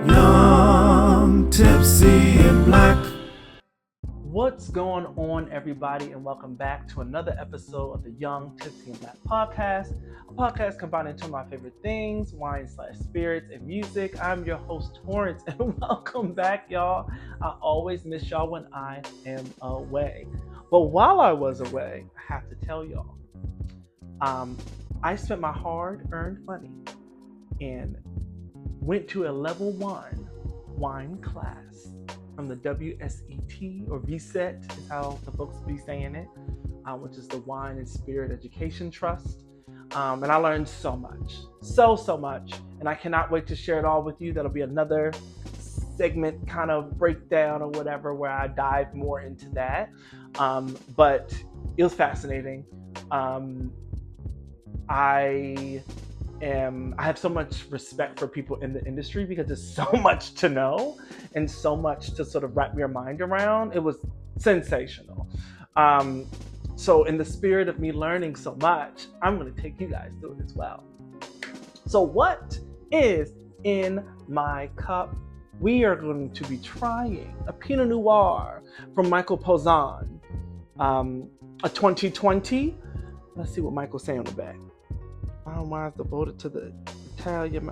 Young, tipsy, and black. What's going on, everybody, and welcome back to another episode of the Young, Tipsy, and Black podcast, a podcast combining two of my favorite things, wine/spirits and music. I'm your host, Torrance, and welcome back, y'all. I always miss y'all when I am away. But while I was away, I have to tell y'all, I spent my hard-earned money and went to a level 1 wine class from the WSET or VSET is how the folks be saying it, which is the Wine and Spirit Education Trust. And I learned so much, so much. And I cannot wait to share it all with you. That'll be another segment kind of breakdown or whatever where I dive more into that. But it was fascinating. I have so much respect for people in the industry because there's so much to know and so much to sort of wrap your mind around. It was sensational. So in the spirit of me learning so much, I'm going to take you guys through it as well. So what is in my cup? We are going to be trying a Pinot Noir from Michael Pozzan, a 2020. Let's see what Michael's saying on the back. Wine wines devoted to the Italian.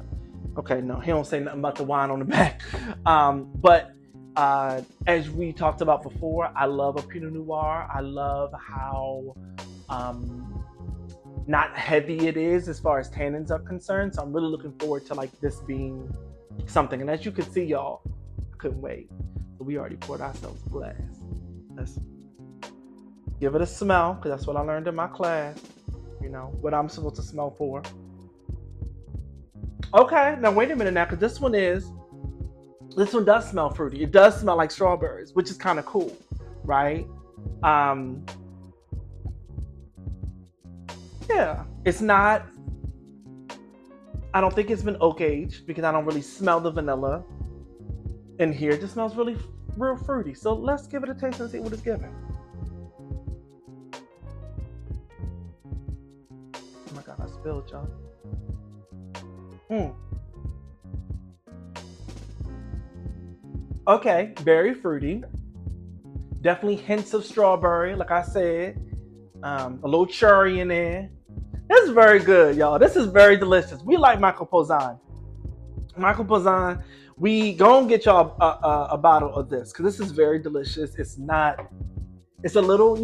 Okay, no, he don't say nothing about the wine on the back. But as we talked about before, I love a Pinot Noir. I love how not heavy it is as far as tannins are concerned. So I'm really looking forward to like this being something. And as you can see, y'all, I couldn't wait. So we already poured ourselves a glass. Let's give it a smell, because that's what I learned in my class. You know, what I'm supposed to smell for. Okay, now wait a minute now, because this one does smell fruity. It does smell like strawberries, which is kind of cool, right? Yeah, it's not, I don't think it's been oak aged because I don't really smell the vanilla in here. It just smells really real fruity. So let's give it a taste and see what it's giving. Oh my God, I spilled, y'all. Okay, very fruity. Definitely hints of strawberry, like I said. A little cherry in there. This is very good, y'all. This is very delicious. We like Michael Pozzan. Michael Pozzan, we go and get y'all a bottle of this, because this is very delicious. It's a little,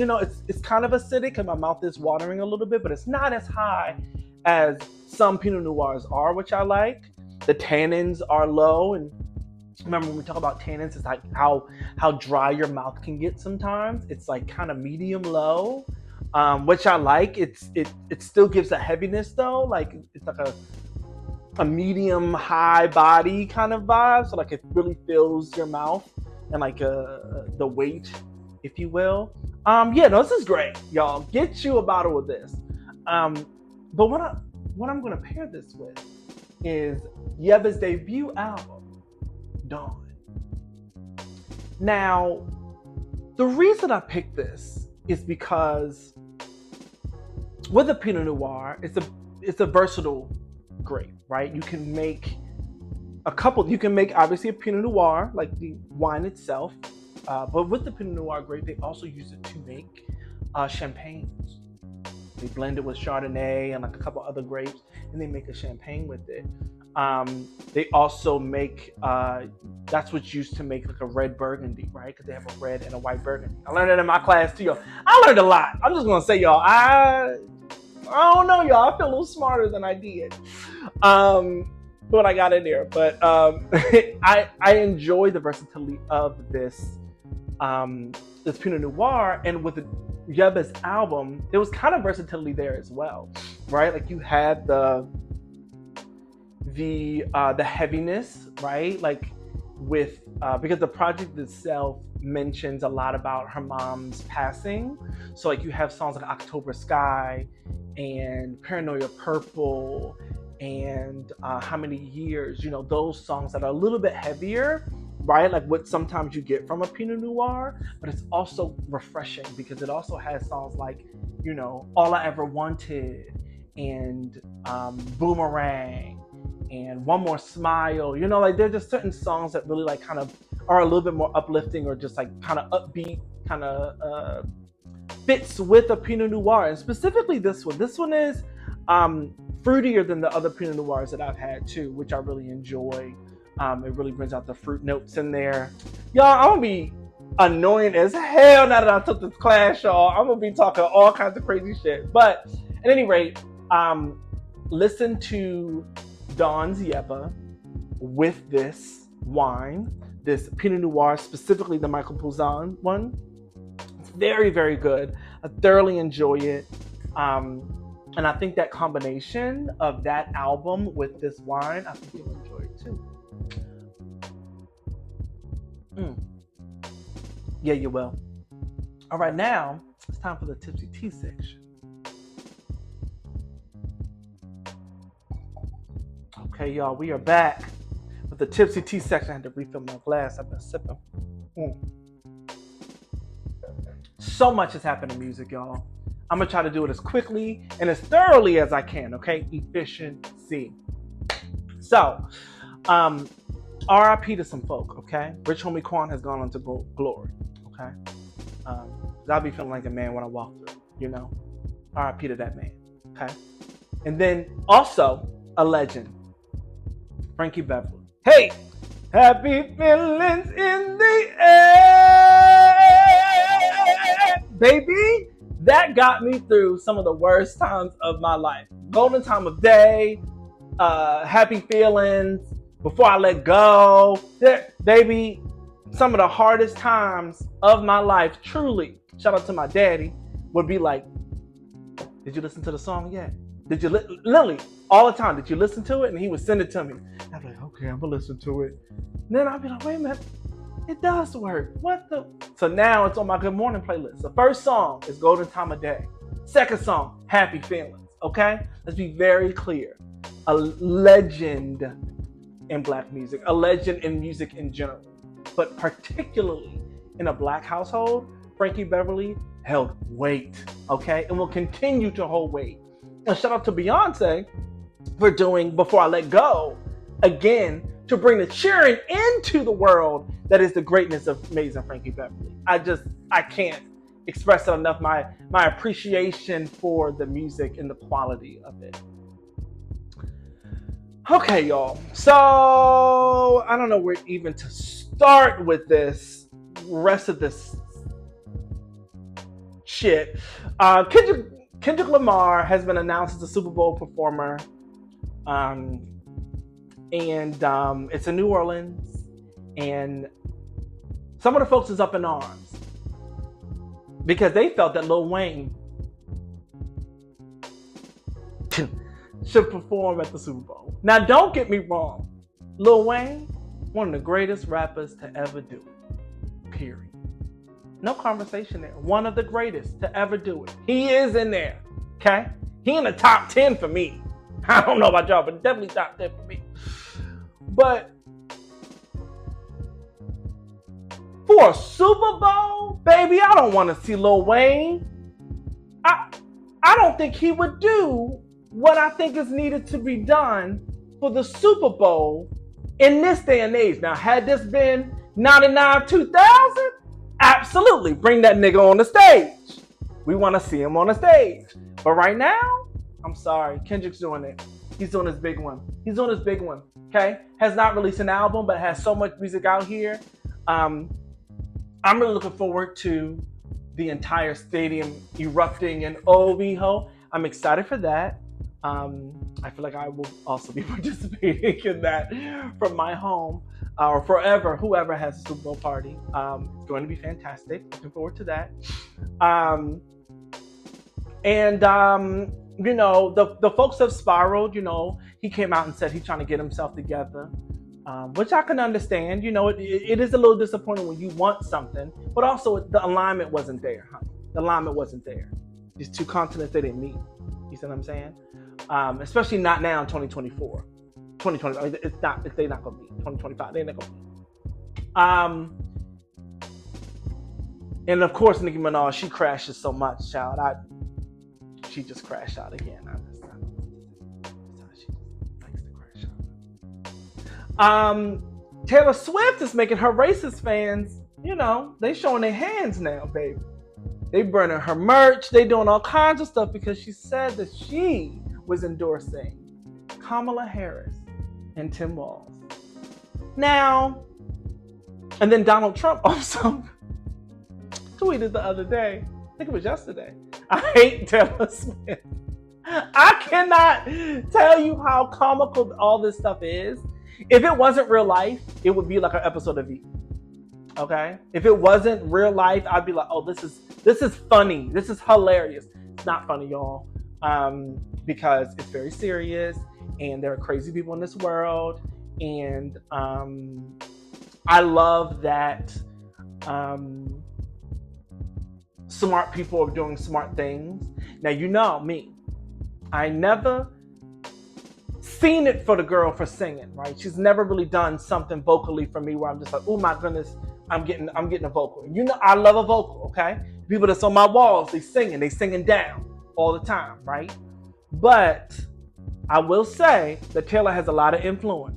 it's kind of acidic and my mouth is watering a little bit, but it's not as high as some Pinot Noirs are, which I like. The tannins are low, and remember when we talk about tannins, it's like how dry your mouth can get sometimes. It's like kind of medium low, which I like. It still gives a heaviness though, like it's like a medium high body kind of vibe. So like it really fills your mouth and like the weight, if you will. This is great, y'all. Get you a bottle of this. But what I'm gonna pair this with is Yebba's debut album, Dawn. Now, the reason I picked this is because with a Pinot Noir, it's a versatile grape, right? You can make obviously a Pinot Noir, like the wine itself, but with the Pinot Noir grape, they also use it to make champagnes. They blend it with Chardonnay and like a couple other grapes, and they make a champagne with it. They also make, that's what's used to make like a red Burgundy, right? Because they have a red and a white Burgundy. I learned it in my class too, y'all. I learned a lot. I'm just gonna say, y'all, I don't know, y'all. I feel a little smarter than I did when I got in there. But I enjoy the versatility of this Pinot Noir, and with the Yebba's album, there was kind of versatility there as well, right? Like you had the heaviness, right? Like with because the project itself mentions a lot about her mom's passing, so like you have songs like October Sky and Paranoia Purple and How Many Years, those songs that are a little bit heavier, right? Like what sometimes you get from a Pinot Noir, but it's also refreshing because it also has songs like, All I Ever Wanted and Boomerang and One More Smile. You know, like there's just certain songs that really like kind of are a little bit more uplifting or just like kind of upbeat, kind of fits with a Pinot Noir. And specifically this one. This one is fruitier than the other Pinot Noirs that I've had too, which I really enjoy. It really brings out the fruit notes in there. Y'all, I'm gonna be annoying as hell now that I took this class, y'all. I'm gonna be talking all kinds of crazy shit. But at any rate, listen to Don's Yeba with this wine, this Pinot Noir, specifically the Michael Pouzin one. It's very, very good. I thoroughly enjoy it. And I think that combination of that album with this wine, I think you'll enjoy it too. Yeah, you will. All right, now it's time for the Tipsy Tea section. Okay, y'all, we are back with the Tipsy Tea section. I had to refill my glass. I've been sipping. So much has happened in music, y'all. I'm going to try to do it as quickly and as thoroughly as I can, okay? Efficiency. So, RIP to some folk, okay? Rich Homie Quan has gone on to glory, okay? I'll be feeling like a man when I walk through, you know? RIP to that man, okay? And then also a legend, Frankie Beverly. Hey! Happy feelings in the air, baby! That got me through some of the worst times of my life. Golden Time of Day, Happy Feelings, Before I Let Go. Baby, some of the hardest times of my life, truly, shout out to my daddy, would be like, did you listen to the song yet? Did you, literally, all the time, did you listen to it? And he would send it to me. I'd be like, okay, I'm gonna listen to it. And then I'd be like, wait a minute, it does work. What the? So now it's on my Good Morning playlist. The first song is Golden Time of Day. Second song, Happy Feelings, okay? Let's be very clear. A legend in Black music, a legend in music in general, but particularly in a Black household, Frankie Beverly held weight, okay? And will continue to hold weight. And shout out to Beyonce for doing Before I Let Go, again, to bring the cheering into the world that is the greatness of amazing Frankie Beverly. I can't express it enough, my appreciation for the music and the quality of it. Okay, y'all. So, I don't know where even to start with this rest of this shit. Kendrick Lamar has been announced as a Super Bowl performer. And it's in New Orleans, and some of the folks is up in arms because they felt that Lil Wayne should perform at the Super Bowl. Now, don't get me wrong, Lil Wayne, one of the greatest rappers to ever do it, period. No conversation there. One of the greatest to ever do it. He is in there, okay? He in the top 10 for me. I don't know about y'all, but definitely top 10 for me. But for a Super Bowl, baby, I don't want to see Lil Wayne. I don't think he would do what I think is needed to be done for the Super Bowl in this day and age. Now, had this been 99, 2000, absolutely, bring that nigga on the stage. We want to see him on the stage. But right now, I'm sorry, Kendrick's doing it. He's doing his big one. Okay? Has not released an album, but has so much music out here. I'm really looking forward to the entire stadium erupting in OVO. I'm excited for that. I feel like I will also be participating in that from my home or forever, whoever has a Super Bowl party. It's going to be fantastic. Looking forward to that. You know, the folks have spiraled. You know, he came out and said he's trying to get himself together, which I can understand. You know, it is a little disappointing when you want something, but also the alignment wasn't there, honey. The alignment wasn't there. These two continents, they didn't meet. You see what I'm saying? Especially not now in 2024. 2020, it's not, they're not going to meet. 2025, they're not going to meet. And of course, Nicki Minaj, she crashes so much, child. She just crashed out again. She likes to crash out. Um, Taylor Swift is making her racist fans, they showing their hands now, baby. They burning her merch. They doing all kinds of stuff because she said that she was endorsing Kamala Harris and Tim Walz. Now, and then Donald Trump also tweeted the other day, I think it was yesterday, I hate Taylor Swift. I cannot tell you how comical all this stuff is. If it wasn't real life, it would be like an episode of E! Okay? If it wasn't real life, I'd be like, oh, this is funny. This is hilarious. It's not funny, y'all, because it's very serious, and there are crazy people in this world, and I love that smart people are doing smart things. Now, you know me. I never seen it for the girl for singing, right? She's never really done something vocally for me where I'm just like, oh my goodness, I'm getting a vocal. I love a vocal, okay? People that's on my walls, they singing down all the time, right? But I will say that Taylor has a lot of influence.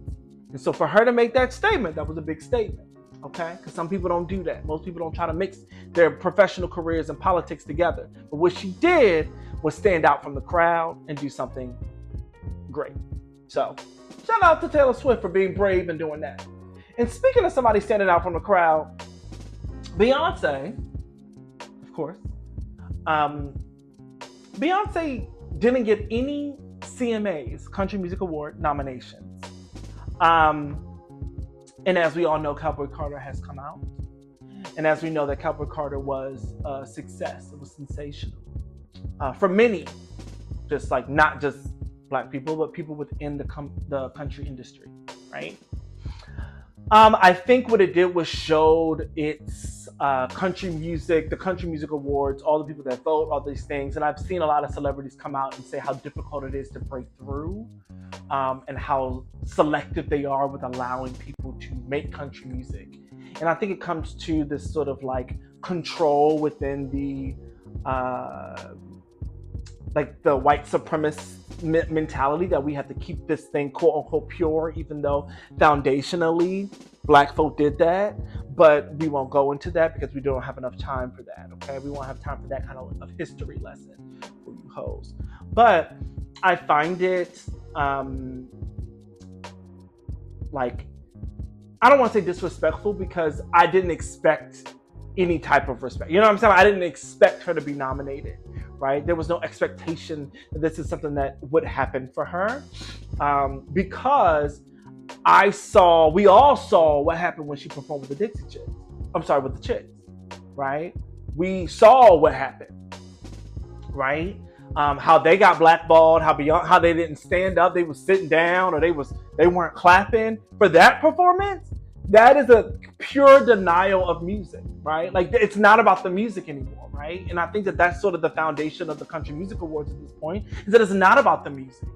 And so for her to make that statement, that was a big statement, okay? Because some people don't do that. Most people don't try to mix their professional careers and politics together. But what she did was stand out from the crowd and do something great. So shout out to Taylor Swift for being brave and doing that. And speaking of somebody standing out from the crowd, Beyonce, of course, Beyonce didn't get any CMAs, Country Music Award nominations. And as we all know, Cowboy Carter has come out. And as we know, that Cowboy Carter was a success. It was sensational. For many, just like not just Black people, but people within the country industry, right? I think what it did was showed its country music, the Country Music Awards, all the people that vote, all these things. And I've seen a lot of celebrities come out and say how difficult it is to break through, and how selective they are with allowing people to make country music. And I think it comes to this sort of like control within the the white supremacist mentality that we have to keep this thing quote unquote pure, even though foundationally Black folk did that. But we won't go into that because we don't have enough time for that. Okay, we won't have time for that kind of history lesson for you hoes. But I find it like, I don't want to say disrespectful, because I didn't expect any type of respect. You know what I'm saying? I didn't expect her to be nominated, right? There was no expectation that this is something that would happen for her, because we all saw what happened when she performed with the Dixie Chicks. I'm sorry, with the Chicks, right? We saw what happened, right? How they got blackballed, how they didn't stand up, they were sitting down, or they weren't clapping for that performance. That is a pure denial of music, right? Like, it's not about the music anymore, right? And I think that that's sort of the foundation of the Country Music Awards at this point, is that it's not about the music.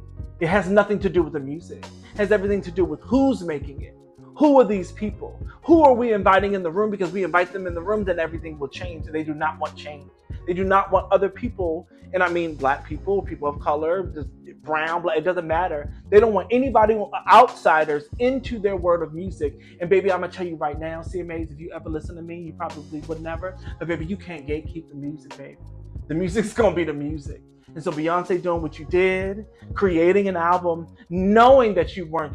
It has nothing to do with the music. It has everything to do with who's making it. Who are these people? Who are we inviting in the room? Because we invite them in the room, then everything will change. They do not want change. They do not want other people, and I mean Black people, people of color, just brown, black, it doesn't matter. They don't want anybody, outsiders, into their world of music. And baby, I'm gonna tell you right now, CMAs, if you ever listen to me, you probably would never, but baby, you can't gatekeep the music, baby. The music's gonna be the music. And so Beyonce doing what you did, creating an album, knowing that you weren't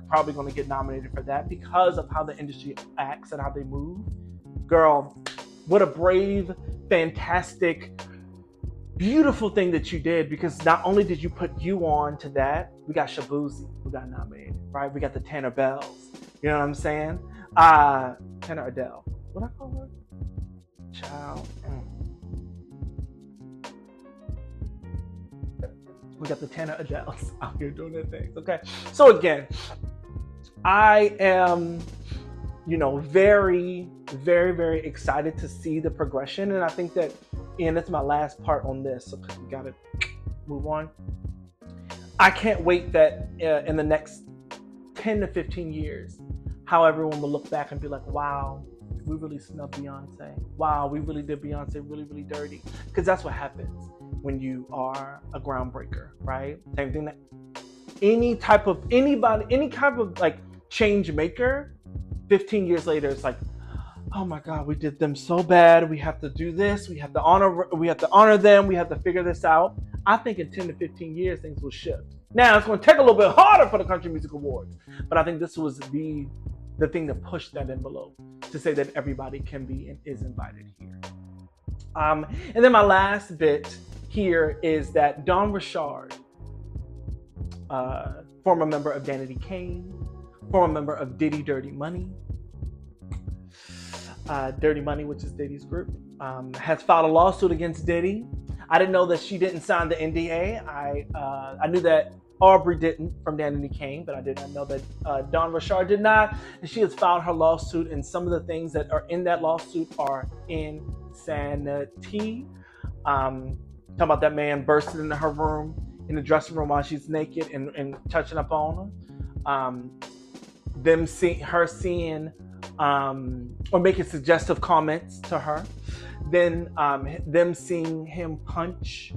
probably going to get nominated for that because of how the industry acts and how they move. Girl, what a brave, fantastic, beautiful thing that you did, because not only did you put you on to that, we got Shabuzi who got nominated, right? We got the Tanner Bells. You know what I'm saying? Tanner Adele. What I call her? Child. We got the Tanner Adeles out here doing their things. Okay. So again, I am, very, very, very excited to see the progression. And I think that, and that's my last part on this, so we got to move on. I can't wait that in the next 10 to 15 years, how everyone will look back and be like, wow, we really snubbed Beyonce. Wow, we really did Beyonce really, really dirty. Because that's what happens when you are a groundbreaker, right? Same thing that any kind of like change maker, 15 years later, it's like, oh my God, we did them so bad. We have to do this. We have to honor them. We have to figure this out. I think in 10 to 15 years, things will shift. Now, it's going to take a little bit harder for the Country Music Awards, but I think this was the thing to push that envelope, to say that everybody can be and is invited here. And then my last bit here is that Don Richard, former member of Danity Kane, former member of Diddy Dirty Money, Dirty Money, which is Diddy's group, has filed a lawsuit against Diddy. I didn't know that she didn't sign the NDA. I knew that Aubrey didn't from Danity Kane, but I did not know that Don Richard did not. And she has filed her lawsuit, and some of the things that are in that lawsuit are insanity. Talking about that man bursting into her room, in the dressing room while she's naked and touching up on her. Her seeing or making suggestive comments to her. Then them seeing him punch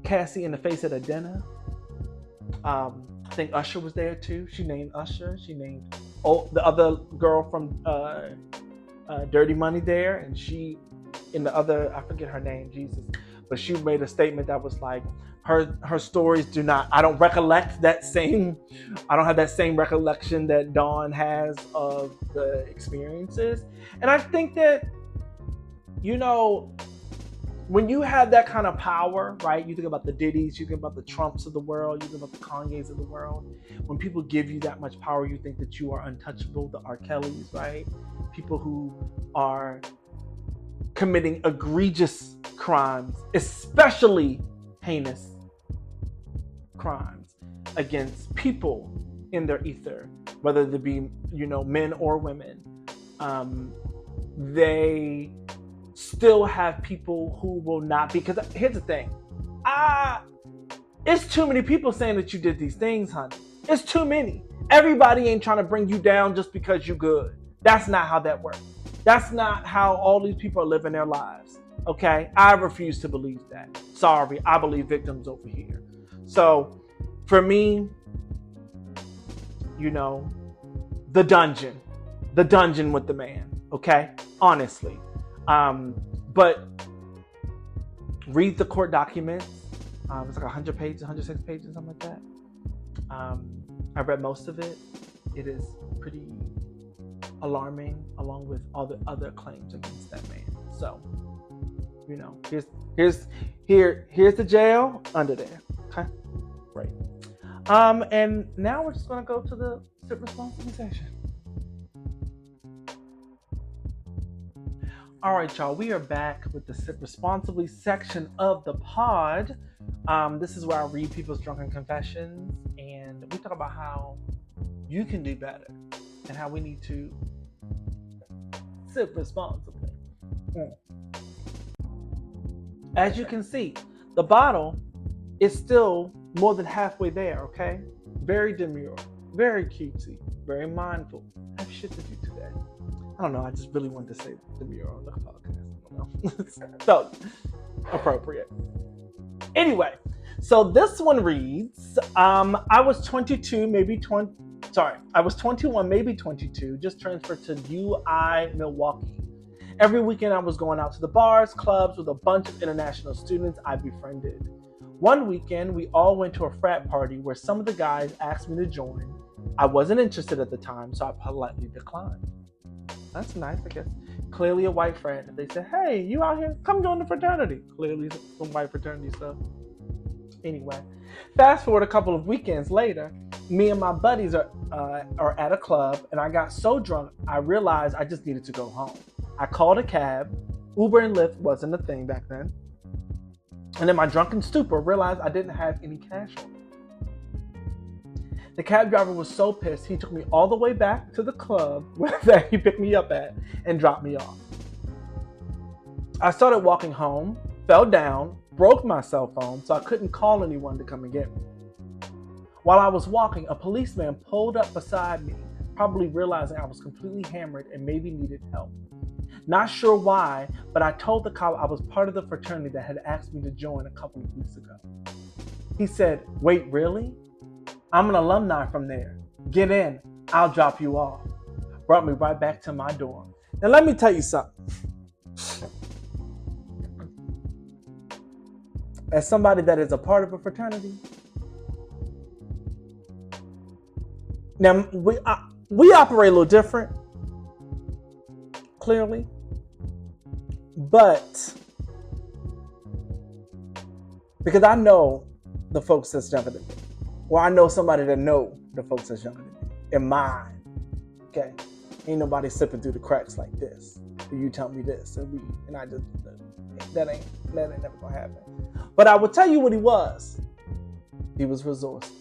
Cassie in the face at a dinner. I think Usher was there too. She named Usher. She named the other girl from Dirty Money there, and she in the other, I forget her name, Jesus, but she made a statement that was like, her stories do not, I don't have that same recollection that Dawn has of the experiences. And I think that, when you have that kind of power, right? You think about the Diddy's, you think about the Trumps of the world, you think about the Kanye's of the world. When people give you that much power, you think that you are untouchable, the R. Kellys, right? People who are committing egregious crimes, especially heinous crimes against people in their ether, whether they be, men or women. They still have people who will not be, because here's the thing. It's too many people saying that you did these things, honey. It's too many. Everybody ain't trying to bring you down just because you good. That's not how that works. That's not how all these people are living their lives. Okay? I refuse to believe that. Sorry, I believe victims over here. So, for me, the dungeon with the man. Okay? Honestly. But read the court documents. It's like 100 pages, 106 pages, something like that. I read most of it. It is pretty alarming, along with all the other claims against that man. So, here's the jail under there. Okay, right. And now we're just gonna go to the sip responsibly section. All right, y'all. We are back with the sip responsibly section of the pod. This is where I read people's drunken confessions, and we talk about how you can do better and how we need to sip responsibly. As you can see, the bottle is still more than halfway there, okay? Very demure, very cutesy, very mindful. I have shit to do today. I don't know, I just really wanted to say demure on the podcast. I don't know. So, appropriate. Anyway, so this one reads, I was 21, maybe 22, just transferred to UI Milwaukee. Every weekend I was going out to the bars, clubs with a bunch of international students I befriended. One weekend, we all went to a frat party where some of the guys asked me to join. I wasn't interested at the time, so I politely declined. That's nice, I guess. Clearly a white frat. They said, hey, you out here? Come join the fraternity. Clearly some white fraternity stuff. Anyway, fast forward a couple of weekends later, me and my buddies are at a club, and I got so drunk, I realized I just needed to go home. I called a cab. Uber and Lyft wasn't a thing back then. And in my drunken stupor, realized I didn't have any cash on me. The cab driver was so pissed, he took me all the way back to the club that he picked me up at and dropped me off. I started walking home, fell down, broke my cell phone, so I couldn't call anyone to come and get me. While I was walking, a policeman pulled up beside me, probably realizing I was completely hammered and maybe needed help. Not sure why, but I told the cop I was part of the fraternity that had asked me to join a couple of weeks ago. He said, wait, really? I'm an alumni from there. Get in. I'll drop you off. Brought me right back to my dorm. Now let me tell you something. As somebody that is a part of a fraternity, now we operate a little different, clearly, but because I know the folks that's younger than me, or I know somebody that know the folks that's younger than me, in mine, okay, ain't nobody slipping through the cracks like this. You tell me this, and I just that ain't never gonna happen. But I will tell you what he was. He was resourceful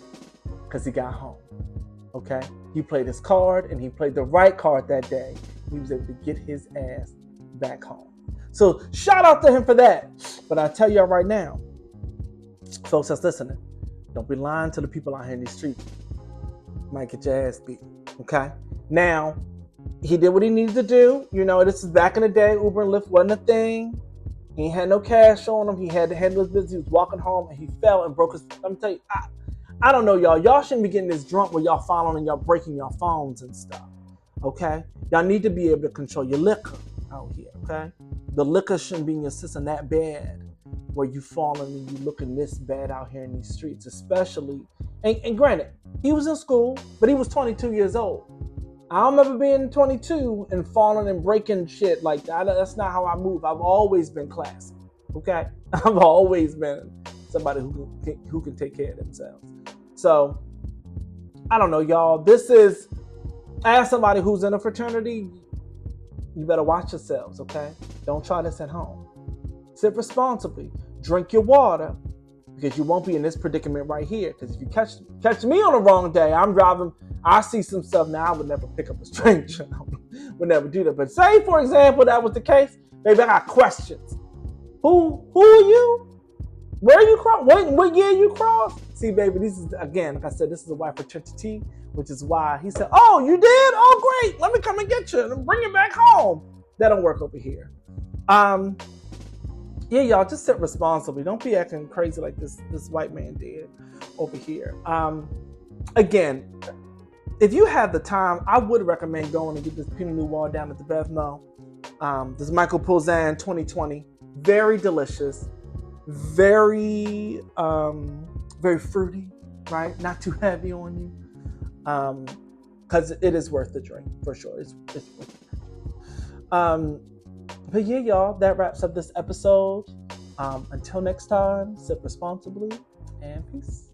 because he got home. Okay, he played his card and he played the right card that day. He was able to get his ass back home. So shout out to him for that. But I tell y'all right now, folks that's listening, don't be lying to the people out here in these streets. You might get your ass beat. Okay, now he did what he needed to do. You know, this is back in the day. Uber and Lyft wasn't a thing. He had no cash on him. He had to handle his business. He was walking home and he fell and broke his. Let me tell you, I don't know, y'all. Y'all shouldn't be getting this drunk where y'all falling and y'all breaking your phones and stuff. Okay? Y'all need to be able to control your liquor out here. Okay? The liquor shouldn't be in your system that bad where you falling and you looking this bad out here in these streets, especially. And granted, he was in school, but he was 22 years old. I don't remember being 22 and falling and breaking shit like that. That's not how I move. I've always been classy. Okay? I've always been somebody who can take care of themselves. So, I don't know, y'all. This is, as somebody who's in a fraternity, you better watch yourselves, okay? Don't try this at home. Sit responsibly. Drink your water, because you won't be in this predicament right here. Because if you catch me on the wrong day, I'm driving, I see some stuff now. I would never pick up a stranger. I would never do that. But say, for example, that was the case, maybe I got questions. Who are you? Where you cross? What year you crossed? See, baby, this is, again, like I said, this is a white fraternity, which is why he said, oh, you did? Oh, great. Let me come and get you and bring you back home. That don't work over here. Yeah, y'all, just sit responsibly. Don't be acting crazy like this white man did over here. Again, if you have the time, I would recommend going and get this Pinot Noir down at the Bevmo. This Michael Pouzin 2020. Very delicious. Very, very fruity, right? Not too heavy on you. Because it is worth the drink, for sure. It's worth it. But yeah, y'all, that wraps up this episode. Until next time, sip responsibly and peace.